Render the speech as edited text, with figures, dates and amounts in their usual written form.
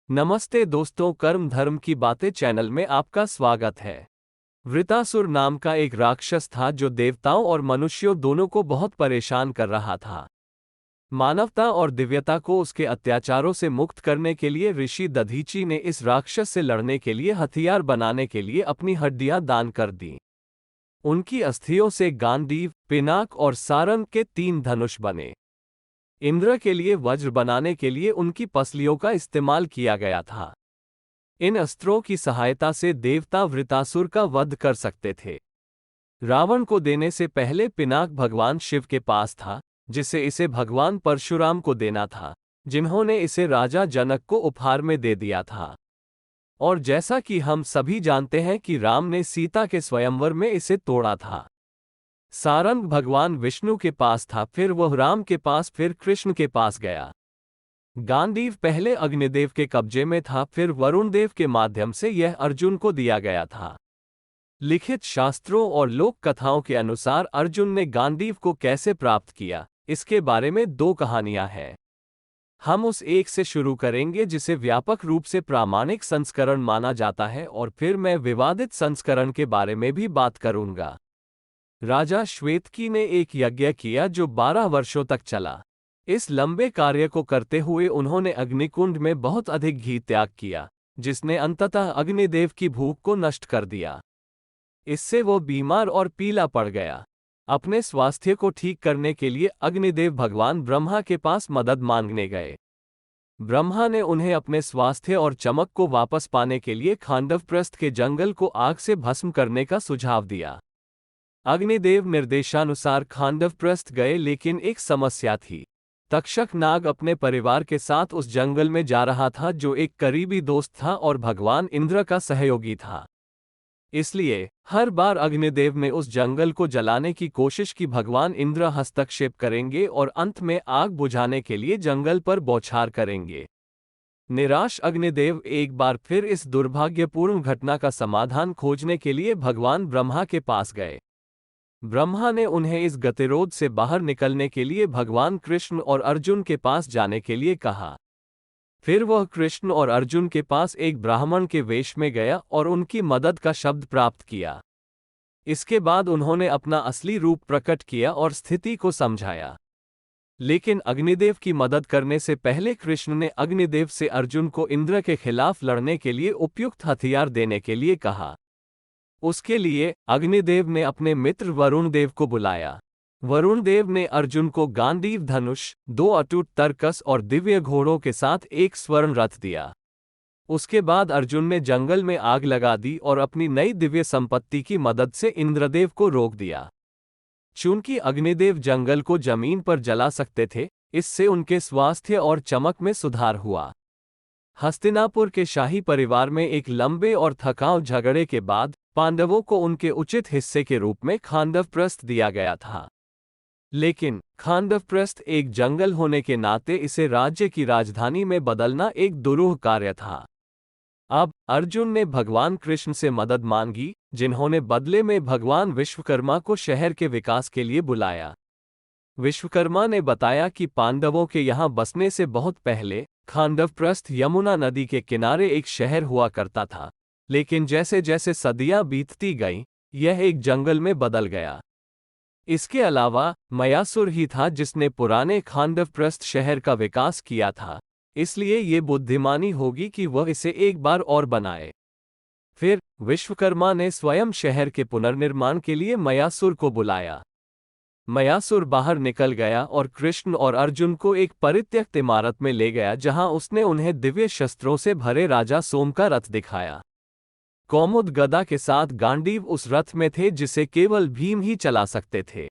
नमस्ते दोस्तों, कर्म धर्म की बातें चैनल में आपका स्वागत है। वृतासुर नाम का एक राक्षस था जो देवताओं और मनुष्यों दोनों को बहुत परेशान कर रहा था। मानवता और दिव्यता को उसके अत्याचारों से मुक्त करने के लिए ऋषि दधीची ने इस राक्षस से लड़ने के लिए हथियार बनाने के लिए अपनी हड्डियां दान कर दी। उनकी अस्थियों से गांडीव, पिनाक और सारंग के 3 धनुष बने। इंद्र के लिए वज्र बनाने के लिए उनकी पसलियों का इस्तेमाल किया गया था। इन अस्त्रों की सहायता से देवता वृतासुर का वध कर सकते थे। रावण को देने से पहले पिनाक भगवान शिव के पास था, जिसे इसे भगवान परशुराम को देना था, जिन्होंने इसे राजा जनक को उपहार में दे दिया था। और जैसा कि हम सभी जानते हैं कि राम ने सीता के स्वयंवर में इसे तोड़ा था। सारंग भगवान विष्णु के पास था, फिर वह राम के पास, फिर कृष्ण के पास गया। गांडीव पहले अग्निदेव के कब्जे में था, फिर वरुण देव के माध्यम से यह अर्जुन को दिया गया था। लिखित शास्त्रों और लोक कथाओं के अनुसार अर्जुन ने गांडीव को कैसे प्राप्त किया, इसके बारे में 2 कहानियां हैं। हम उस एक से शुरू करेंगे जिसे व्यापक रूप से प्रामाणिक संस्करण माना जाता है, और फिर मैं विवादित संस्करण के बारे में भी बात करूंगा। राजा श्वेतकी ने एक यज्ञ किया जो 12 वर्षों तक चला। इस लंबे कार्य को करते हुए उन्होंने अग्निकुंड में बहुत अधिक घी त्याग किया, जिसने अंततः अग्निदेव की भूख को नष्ट कर दिया। इससे वो बीमार और पीला पड़ गया। अपने स्वास्थ्य को ठीक करने के लिए अग्निदेव भगवान ब्रह्मा के पास मदद मांगने गए। ब्रह्मा ने उन्हें अपने स्वास्थ्य और चमक को वापस पाने के लिए खांडवप्रस्थ के जंगल को आग से भस्म करने का सुझाव दिया। अग्निदेव निर्देशानुसार खांडवप्रस्थ गए, लेकिन एक समस्या थी। तक्षक नाग अपने परिवार के साथ उस जंगल में जा रहा था, जो एक करीबी दोस्त था और भगवान इंद्र का सहयोगी था। इसलिए हर बार अग्निदेव ने उस जंगल को जलाने की कोशिश की, भगवान इंद्र हस्तक्षेप करेंगे और अंत में आग बुझाने के लिए जंगल पर बौछार करेंगे। निराश अग्निदेव एक बार फिर इस दुर्भाग्यपूर्ण घटना का समाधान खोजने के लिए भगवान ब्रह्मा के पास गए। ब्रह्मा ने उन्हें इस गतिरोध से बाहर निकलने के लिए भगवान कृष्ण और अर्जुन के पास जाने के लिए कहा। फिर वह कृष्ण और अर्जुन के पास एक ब्राह्मण के वेश में गया और उनकी मदद का शब्द प्राप्त किया। इसके बाद उन्होंने अपना असली रूप प्रकट किया और स्थिति को समझाया। लेकिन अग्निदेव की मदद करने से पहले कृष्ण ने अग्निदेव से अर्जुन को इंद्र के खिलाफ लड़ने के लिए उपयुक्त हथियार देने के लिए कहा। उसके लिए अग्निदेव ने अपने मित्र वरुण देव को बुलाया। वरुण देव ने अर्जुन को गांडीव धनुष, 2 अटूट तरकस और दिव्य घोड़ों के साथ एक स्वर्ण रथ दिया। उसके बाद अर्जुन ने जंगल में आग लगा दी और अपनी नई दिव्य संपत्ति की मदद से इंद्रदेव को रोक दिया। चूंकि अग्निदेव जंगल को जमीन पर जला सकते थे, इससे उनके स्वास्थ्य और चमक में सुधार हुआ। हस्तिनापुर के शाही परिवार में एक लंबे और थकाऊ झगड़े के बाद पांडवों को उनके उचित हिस्से के रूप में खांडवप्रस्थ दिया गया था। लेकिन खांडवप्रस्थ एक जंगल होने के नाते इसे राज्य की राजधानी में बदलना एक दुरूह कार्य था। अब अर्जुन ने भगवान कृष्ण से मदद मांगी, जिन्होंने बदले में भगवान विश्वकर्मा को शहर के विकास के लिए बुलाया। विश्वकर्मा ने बताया कि पांडवों के यहाँ बसने से बहुत पहले खांडवप्रस्थ यमुना नदी के किनारे एक शहर हुआ करता था, लेकिन जैसे जैसे सदियां बीतती गईं, यह एक जंगल में बदल गया। इसके अलावा मयासुर ही था जिसने पुराने खांडवप्रस्थ शहर का विकास किया था, इसलिए ये बुद्धिमानी होगी कि वह इसे एक बार और बनाए। फिर विश्वकर्मा ने स्वयं शहर के पुनर्निर्माण के लिए मयासुर को बुलाया। मयासुर बाहर निकल गया और कृष्ण और अर्जुन को एक परित्यक्त इमारत में ले गया, जहां उसने उन्हें दिव्य शस्त्रों से भरे राजा सोम का रथ दिखाया। कौमुद गदा के साथ गांडीव उस रथ में थे जिसे केवल भीम ही चला सकते थे।